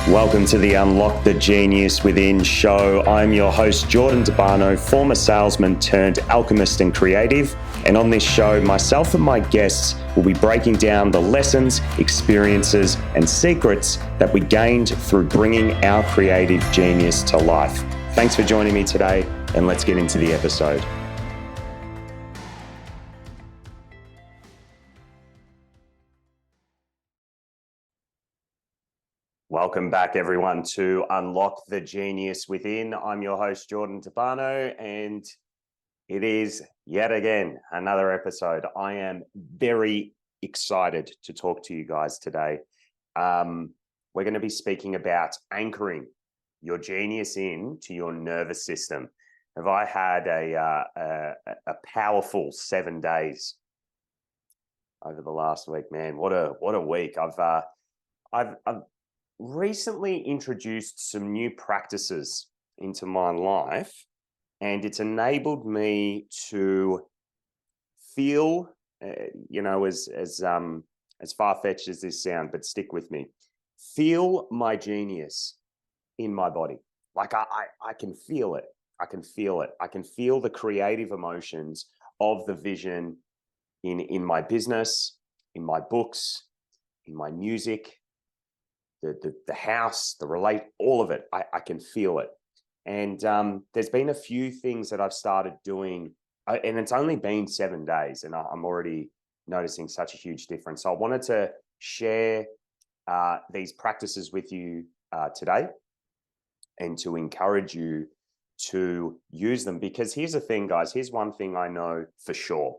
Welcome to the Unlock the Genius Within show. I'm your host, Jordan Debano, former salesman turned alchemist and creative. And on this show, myself and my guests will be breaking down the lessons, experiences, and secrets that we gained through bringing our creative genius to life. Thanks for joining me today, and let's get into the episode. Welcome back, everyone, to Unlock the Genius Within. I'm your host, Jordan Debano, and it is yet again another episode. I am very excited to talk to you guys today. We're going to be speaking about anchoring your genius into your nervous system. Have I had a powerful 7 days over the last week, man? What a week! I've recently introduced some new practices into my life, and it's enabled me to feel, as far-fetched as this sounds, but stick with me, feel my genius in my body. Like I can feel it. I can feel it. I can feel the creative emotions of the vision in my business, in my books, in my music, the house, all of it. I can feel it. And there's been a few things that I've started doing, and it's only been 7 days, and I'm already noticing such a huge difference. So I wanted to share these practices with you today, and to encourage you to use them. Because here's the thing, guys. Here's one thing I know for sure.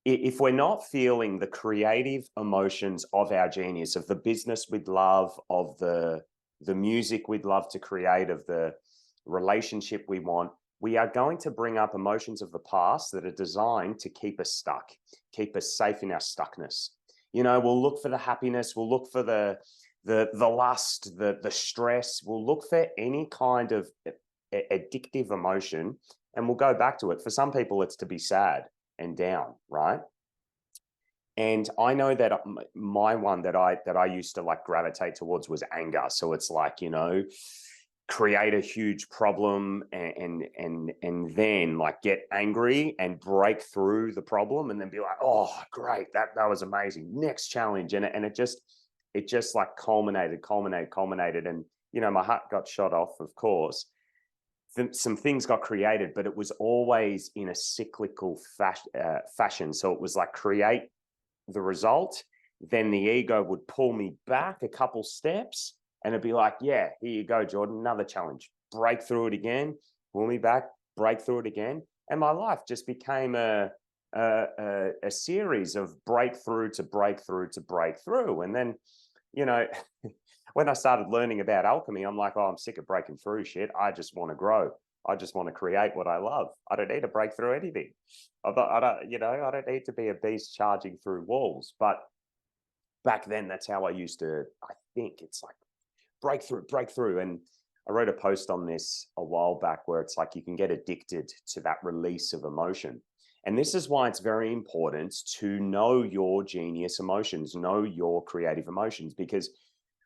If we're not feeling the creative emotions of our genius, of the business we'd love, of the music we'd love to create, of the relationship we want, we are going to bring up emotions of the past that are designed to keep us stuck, keep us safe in our stuckness. You know, we'll look for the happiness, we'll look for the lust, the stress, we'll look for any kind of addictive emotion, and we'll go back to it. For some people, it's to be sad and down, right? And I know that my one that I used to like gravitate towards was anger. So it's like, create a huge problem and then like get angry and break through the problem, and then be like, oh, great, that was amazing. Next challenge. And it just like culminated. And, my heart got shot off, of course. Some things got created, but it was always in a cyclical fashion. So it was like create the result, then the ego would pull me back a couple steps, and it'd be like, yeah, here you go, Jordan, another challenge. Break through it again, pull me back, break through it again. And my life just became a series of breakthrough to breakthrough to breakthrough. And then, when I started learning about alchemy, I'm like, oh, I'm sick of breaking through shit. I just want to grow. I just want to create what I love. I don't need to break through anything. I don't need to be a beast charging through walls. But back then, that's how I used to, I think it's like breakthrough. And I wrote a post on this a while back where it's like you can get addicted to that release of emotion. And this is why it's very important to know your genius emotions, know your creative emotions, because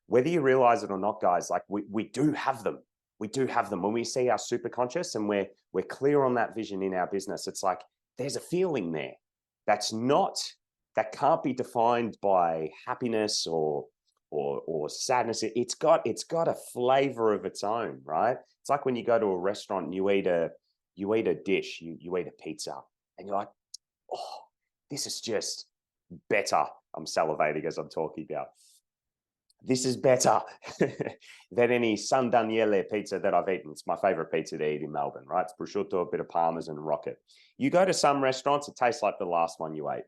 whether you realize it or not, guys, like we do have them. We do have them. When we see our superconscious and we're clear on that vision in our business, it's like there's a feeling there that can't be defined by happiness or sadness. It's got a flavor of its own, right? It's like when you go to a restaurant and you eat a dish, you eat a pizza, and you're like, oh, this is just better. I'm salivating as I'm talking about. This is better than any San Daniele pizza that I've eaten. It's my favorite pizza to eat in Melbourne, right? It's prosciutto, a bit of parmesan, and rocket. You go to some restaurants, it tastes like the last one you ate.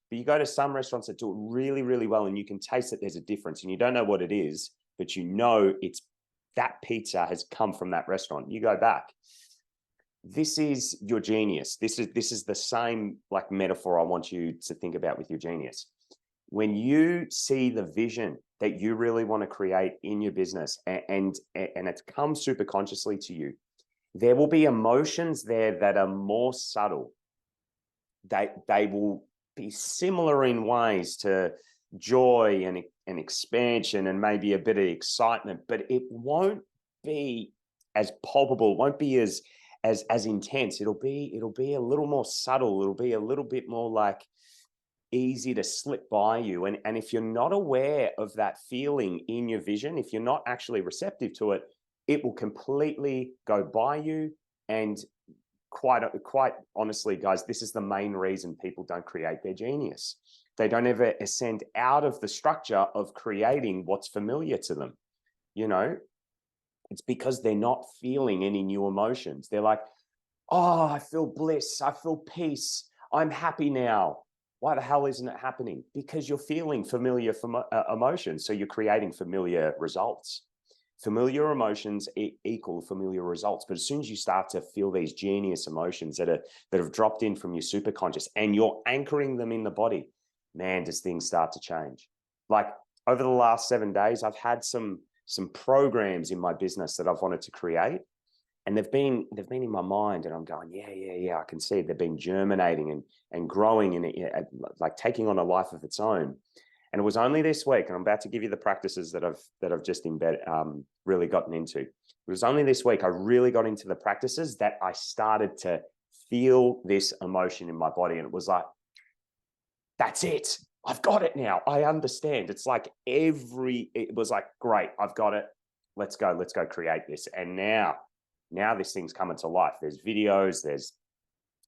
But you go to some restaurants that do it really, really well, and you can taste that there's a difference, and you don't know what it is, but you know it's that pizza has come from that restaurant. You go back. This is your genius. This is the same like metaphor I want you to think about with your genius. When you see the vision that you really want to create in your business, and it's come super consciously to you, there will be emotions there that are more subtle. They will be similar in ways to joy and expansion and maybe a bit of excitement, but it won't be as palpable, won't be as intense. It'll be a little more subtle. It'll be a little bit more like easy to slip by you. And if you're not aware of that feeling in your vision, if you're not actually receptive to it, it will completely go by you. And quite honestly, guys, this is the main reason people don't create their genius. They don't ever ascend out of the structure of creating what's familiar to them. You know, it's because they're not feeling any new emotions. They're like, oh, I feel bliss. I feel peace. I'm happy now. Why the hell isn't it happening? Because you're feeling familiar emotions. So you're creating familiar results. Familiar emotions equal familiar results. But as soon as you start to feel these genius emotions that have dropped in from your superconscious and you're anchoring them in the body, man, does things start to change. Like over the last 7 days, I've had some programs in my business that I've wanted to create. And they've been in my mind, and I'm going, yeah. I can see it. They've been germinating and growing and like taking on a life of its own. And it was only this week, and I'm about to give you the practices that I've just really gotten into. It was only this week I really got into the practices that I started to feel this emotion in my body, and it was like, that's it. I've got it now. I understand. It's like it was like, great, I've got it. Let's go create this. And now this thing's coming to life. There's videos, there's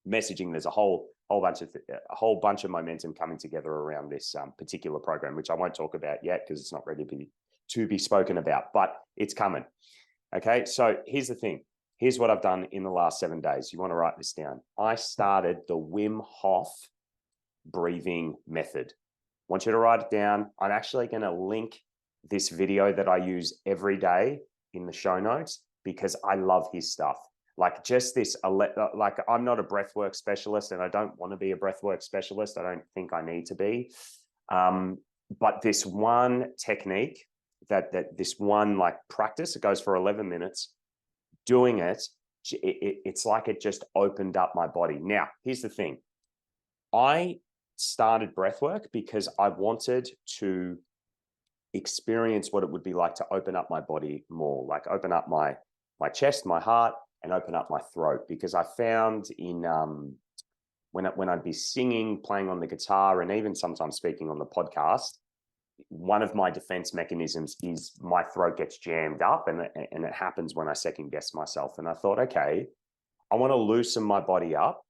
messaging, there's a whole bunch of momentum coming together around this particular program, which I won't talk about yet because it's not ready to be spoken about, but it's coming. Okay, so here's the thing. Here's what I've done in the last 7 days. You want to write this down. I started the Wim Hof breathing method. I want you to write it down. I'm actually going to link this video that I use every day in the show notes because I love his stuff. Like just this, like I'm not a breathwork specialist and I don't want to be a breathwork specialist. I don't think I need to be. But this one technique, this one like practice, it goes for 11 minutes. Doing it's like it just opened up my body. Now, here's the thing. I started breathwork because I wanted to experience what it would be like to open up my body more, like open up my chest, my heart, and open up my throat. Because I found in when I'd be singing, playing on the guitar, and even sometimes speaking on the podcast, one of my defense mechanisms is my throat gets jammed up, and it happens when I second guess myself. And I thought, okay, I want to loosen my body up.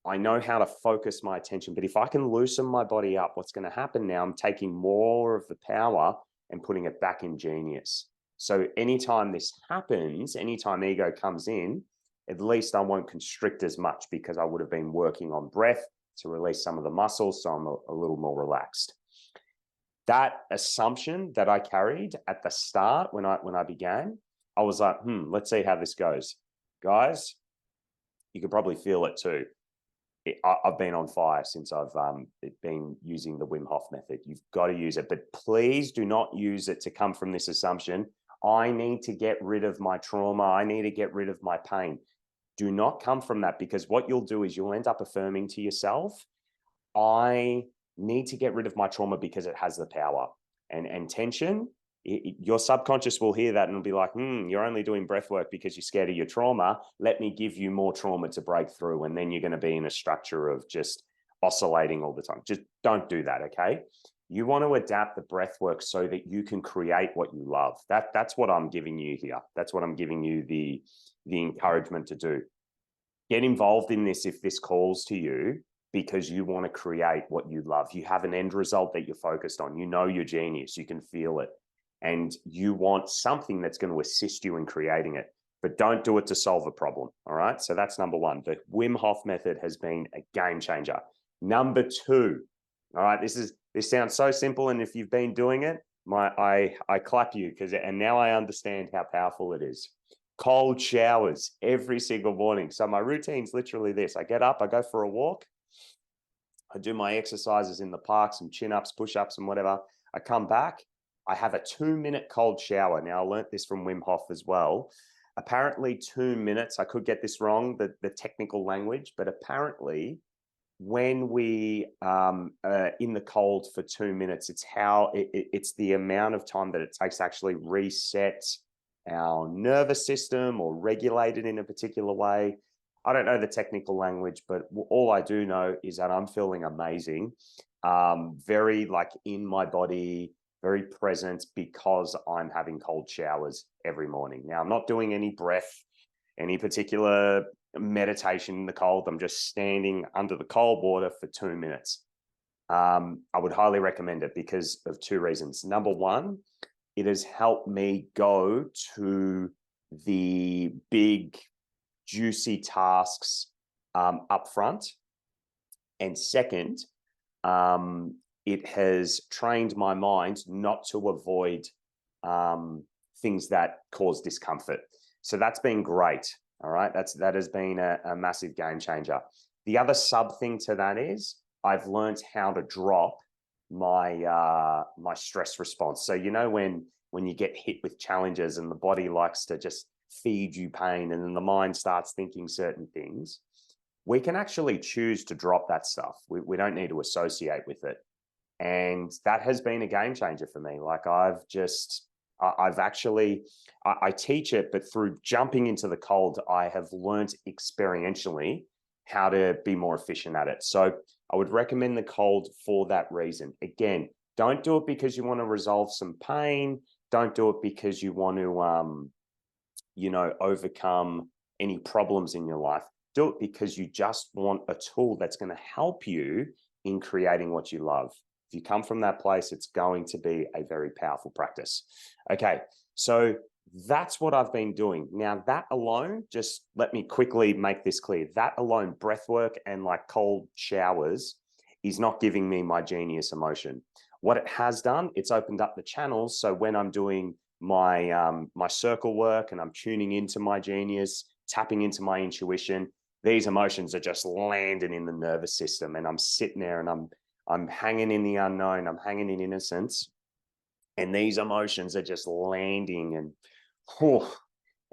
I know how to focus my attention, but if I can loosen my body up, what's going to happen now? I'm taking more of the power and putting it back in genius. So anytime this happens, anytime ego comes in, at least I won't constrict as much because I would have been working on breath to release some of the muscles, so I'm a little more relaxed. That assumption that I carried at the start when I began, I was like, let's see how this goes. Guys, you can probably feel it too. I've been on fire since I've been using the Wim Hof method. You've got to use it, but please do not use it to come from this assumption. I need to get rid of my trauma. I need to get rid of my pain. Do not come from that, because what you'll do is you'll end up affirming to yourself, I need to get rid of my trauma because it has the power. And tension, your subconscious will hear that and will be like, you're only doing breath work because you're scared of your trauma. Let me give you more trauma to break through. And then you're going to be in a structure of just oscillating all the time. Just don't do that, okay? You want to adapt the breath work so that you can create what you love. That's what I'm giving you here. That's what I'm giving you the encouragement to do. Get involved in this if this calls to you, because you want to create what you love. You have an end result that you're focused on. You know your genius. You can feel it. And you want something that's going to assist you in creating it. But don't do it to solve a problem, all right? So that's number one. The Wim Hof method has been a game changer. Number two, all right, this sounds so simple, and if you've been doing it, I clap you, and now I understand how powerful it is. Cold showers every single morning. So my routine's literally this. I get up, I go for a walk, I do my exercises in the park, some chin-ups, push-ups, and whatever. I come back, I have a 2-minute cold shower. Now, I learned this from Wim Hof as well. Apparently 2 minutes, I could get this wrong, the technical language, but apparently when we in the cold for 2 minutes, it's the amount of time that it takes to actually reset our nervous system or regulate it in a particular way. I don't know the technical language, but all I do know is that I'm feeling amazing, very like in my body, very present, because I'm having cold showers every morning. Now, I'm not doing any breath, any particular meditation in the cold. I'm just standing under the cold water for 2 minutes. I would highly recommend it because of two reasons. Number one, it has helped me go to the big, juicy tasks up front. And second, it has trained my mind not to avoid things that cause discomfort. So that's been great. All right, that has been a massive game changer. The other sub thing to that is I've learned how to drop my my stress response. So when you get hit with challenges and the body likes to just feed you pain, and then the mind starts thinking certain things, we can actually choose to drop that stuff. We don't need to associate with it. And that has been a game changer for me. Like I've actually, I teach it, but through jumping into the cold, I have learned experientially how to be more efficient at it. So I would recommend the cold for that reason. Again, don't do it because you want to resolve some pain. Don't do it because you want to, overcome any problems in your life. Do it because you just want a tool that's going to help you in creating what you love. If you come from that place, it's going to be a very powerful practice. Okay, so that's what I've been doing. Now, that alone, just let me quickly make this clear. That alone, breath work and like cold showers, is not giving me my genius emotion. What it has done, it's opened up the channels. So when I'm doing my my circle work and I'm tuning into my genius, tapping into my intuition, these emotions are just landing in the nervous system, and I'm sitting there and I'm hanging in the unknown, I'm hanging in innocence, and these emotions are just landing, and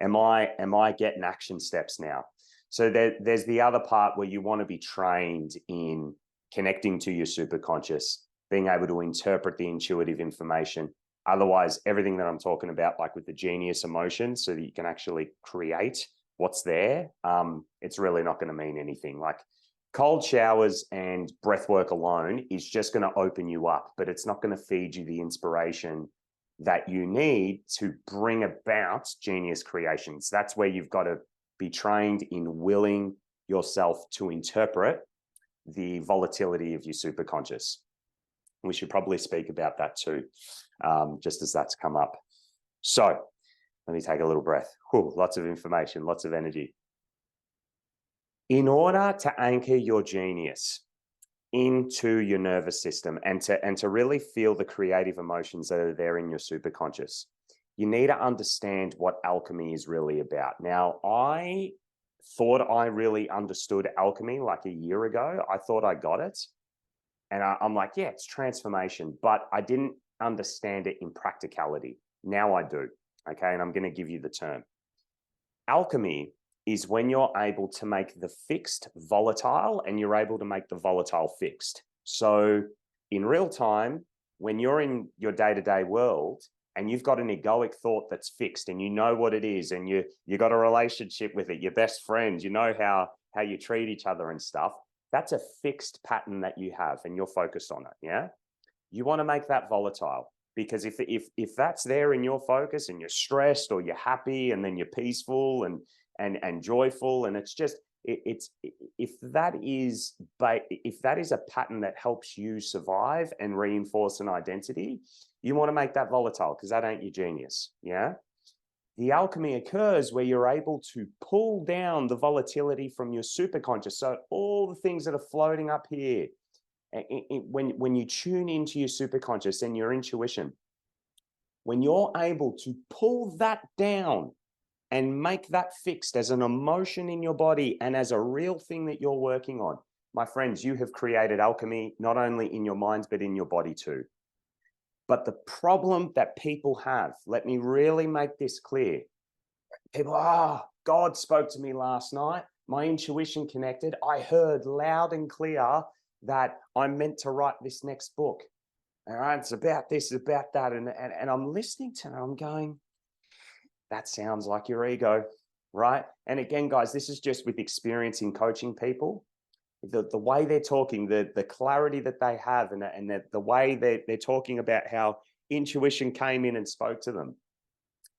am I getting action steps now? So there's the other part where you want to be trained in connecting to your superconscious, being able to interpret the intuitive information. Otherwise, everything that I'm talking about, like with the genius emotion, so that you can actually create what's there, it's really not going to mean anything. Like cold showers and breath work alone is just going to open you up, but it's not going to feed you the inspiration that you need to bring about genius creations. That's where you've got to be trained in willing yourself to interpret the volatility of your superconscious. We should probably speak about that too, just as that's come up. So let me take a little breath. Lots of information, lots of energy. In order to anchor your genius into your nervous system and to really feel the creative emotions that are there in your superconscious, you need to understand what alchemy is really about. Now, I thought I really understood alchemy like a year ago. I thought I got it. And I'm like, yeah, it's transformation, but I didn't understand it in practicality. Now I do, okay? And I'm going to give you the term. Alchemy is when you're able to make the fixed volatile and you're able to make the volatile fixed. So in real time, when you're in your day-to-day world and you've got an egoic thought that's fixed and you know what it is and you got a relationship with it, your best friends, you know how you treat each other and stuff, that's a fixed pattern that you have and you're focused on it, yeah? You want to make that volatile, because if that's there in your focus and you're stressed or you're happy and then you're peaceful and joyful, and it's just, if that is a pattern that helps you survive and reinforce an identity, you want to make that volatile because that ain't your genius, yeah? The alchemy occurs where you're able to pull down the volatility from your superconscious. So all the things that are floating up here, when you tune into your superconscious and your intuition, when you're able to pull that down and make that fixed as an emotion in your body and as a real thing that you're working on, my friends, you have created alchemy, not only in your minds, but in your body too. But the problem that people have, let me really make this clear. People, God spoke to me last night. My intuition connected. I heard loud and clear that I'm meant to write this next book. All right, it's about this, it's about that. And I'm listening to it, I'm going, that sounds like your ego, right? And again, guys, this is just with experience in coaching people. The way they're talking, the clarity that they have, and the way they're talking about how intuition came in and spoke to them.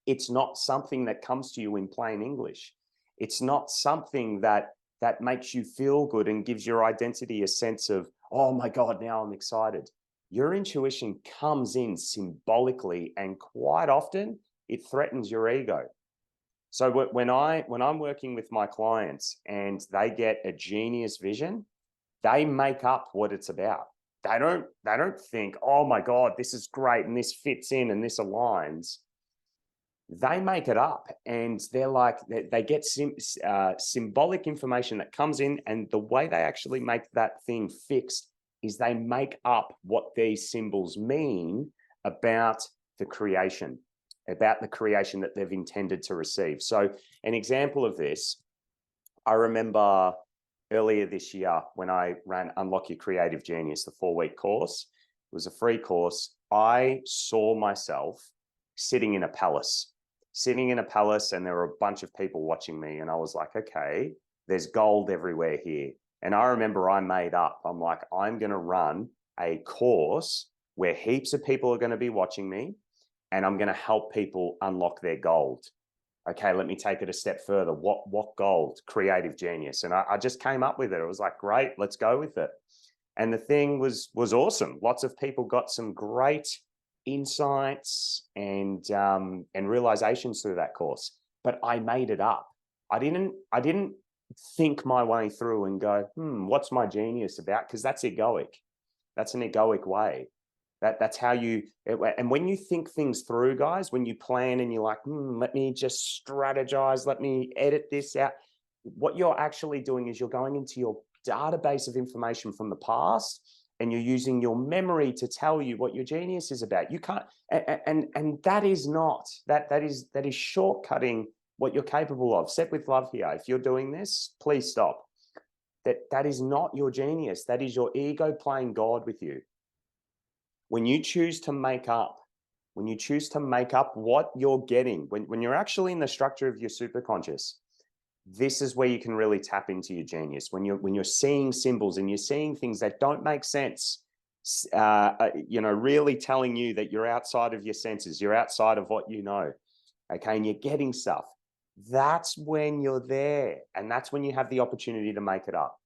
It's not something that comes to you in plain English. It's not something that makes you feel good and gives your identity a sense of, oh my God, now I'm excited. Your intuition comes in symbolically, and quite often it threatens your ego. So when I'm working with my clients and they get a genius vision, they make up what it's about. They don't think, oh my God, this is great and this fits in and this aligns. They make it up, and they're like, they get symbolic information that comes in, and the way they actually make that thing fixed is they make up what these symbols mean about the creation, that they've intended to receive. So an example of this, I remember earlier this year when I ran Unlock Your Creative Genius, the 4-week course. It was a free course. I saw myself sitting in a palace, and there were a bunch of people watching me. And I was like, okay, there's gold everywhere here. And I remember I made up, I'm like, I'm going to run a course where heaps of people are going to be watching me, and I'm going to help people unlock their gold. Okay, let me take it a step further. What gold? Creative genius. And I just came up with it. It was like, great, let's go with it. And the thing was awesome. Lots of people got some great insights and realizations through that course. But I made it up. I didn't think my way through and go, what's my genius about? Because that's egoic. That's an egoic way. That's how you, and when you think things through, guys, when you plan and you're like, let me just strategize, let me edit this out. What you're actually doing is you're going into your database of information from the past, and you're using your memory to tell you what your genius is about. You can't, and that is not, that is shortcutting what you're capable of. Set with love here. If you're doing this, please stop. That is not your genius. That is your ego playing God with you. When you choose to make up, what you're getting, when you're actually in the structure of your superconscious, this is where you can really tap into your genius. When you're seeing symbols and you're seeing things that don't make sense, really telling you that you're outside of your senses, you're outside of what you know, okay, and you're getting stuff. That's when you're there, and that's when you have the opportunity to make it up.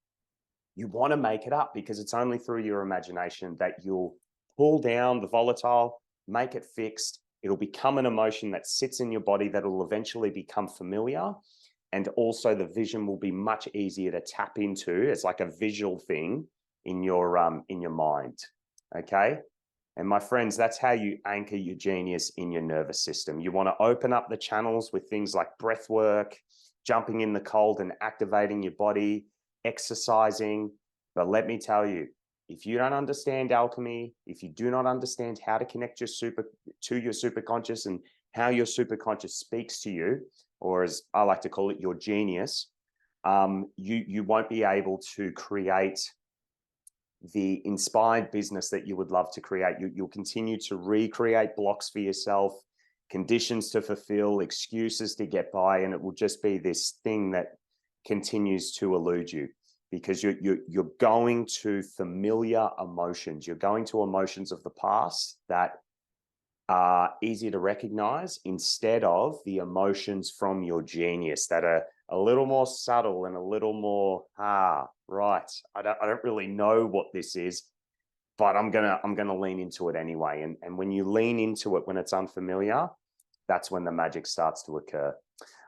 You want to make it up because it's only through your imagination that you'll pull down the volatile, make it fixed. It'll become an emotion that sits in your body that will eventually become familiar. And also the vision will be much easier to tap into. It's like a visual thing in your mind, okay? And my friends, that's how you anchor your genius in your nervous system. You want to open up the channels with things like breath work, jumping in the cold and activating your body, exercising. But let me tell you, if you don't understand alchemy, if you do not understand how to connect your superconscious and how your superconscious speaks to you, or as I like to call it, your genius, you won't be able to create the inspired business that you would love to create. You'll continue to recreate blocks for yourself, conditions to fulfill, excuses to get by, and it will just be this thing that continues to elude you. Because you're going to familiar emotions. You're going to emotions of the past that are easy to recognize instead of the emotions from your genius that are a little more subtle and a little more, right, I don't really know what this is, but I'm gonna lean into it anyway. And when you lean into it when it's unfamiliar, that's when the magic starts to occur.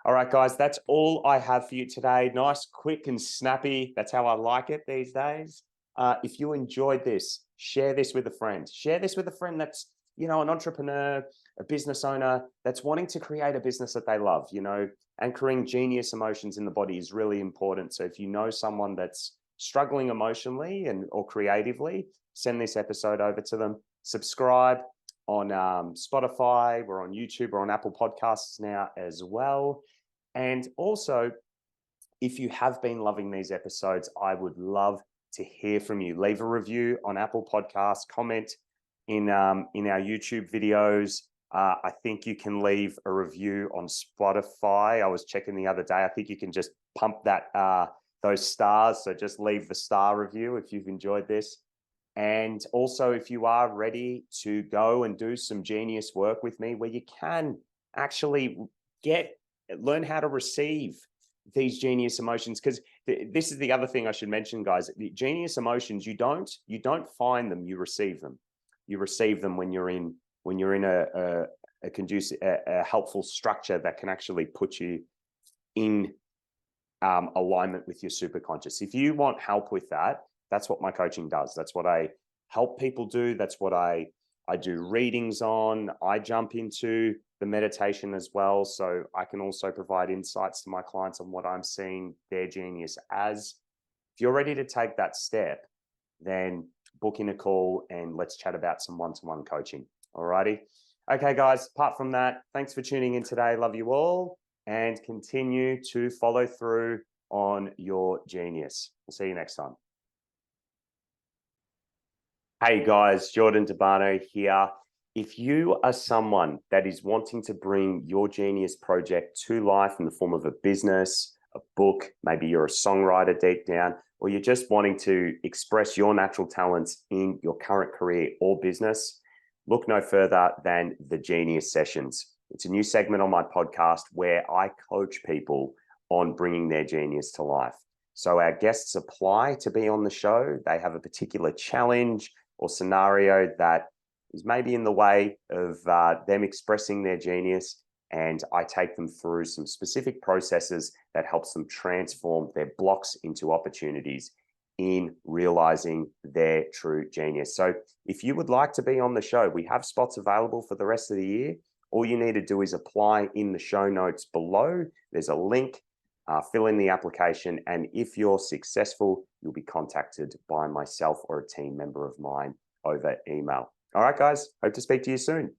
All right, guys, that's all I have for you today. Nice, quick, and snappy. That's how I like it these days. If you enjoyed this, share this with a friend. Share this with a friend that's, an entrepreneur, a business owner that's wanting to create a business that they love. Anchoring genius emotions in the body is really important. So if you know someone that's struggling emotionally or creatively, send this episode over to them. Subscribe on Spotify. We're on YouTube. We're on Apple Podcasts now as well. And also, if you have been loving these episodes, I would love to hear from you. Leave a review on Apple Podcasts, comment in our YouTube videos. I think you can leave a review on Spotify. I was checking the other day. I think you can just pump that those stars. So just leave the star review if you've enjoyed this. And also, if you are ready to go and do some genius work with me, where you can actually learn how to receive these genius emotions, because this is the other thing I should mention, guys. The genius emotions, you don't find them, you receive them. You receive them when you're in a conducive, a helpful structure that can actually put you in alignment with your superconscious. If you want help with that, that's what my coaching does. That's what I help people do. That's what I do readings on. I jump into the meditation as well. So I can also provide insights to my clients on what I'm seeing their genius as. If you're ready to take that step, then book in a call and let's chat about some one-to-one coaching. All righty. Okay, guys, apart from that, thanks for tuning in today. Love you all, and continue to follow through on your genius. We'll see you next time. Hey guys, Jordan Debano here. If you are someone that is wanting to bring your genius project to life in the form of a business, a book, maybe you're a songwriter deep down, or you're just wanting to express your natural talents in your current career or business, look no further than the Genius Sessions. It's a new segment on my podcast where I coach people on bringing their genius to life. So our guests apply to be on the show. They have a particular challenge or scenario that is maybe in the way of them expressing their genius, and I take them through some specific processes that helps them transform their blocks into opportunities in realizing their true genius. So if you would like to be on the show, we have spots available for the rest of the year. All you need to do is apply in the show notes below. There's a link, fill in the application, and if you're successful, you'll be contacted by myself or a team member of mine over email. All right, guys, hope to speak to you soon.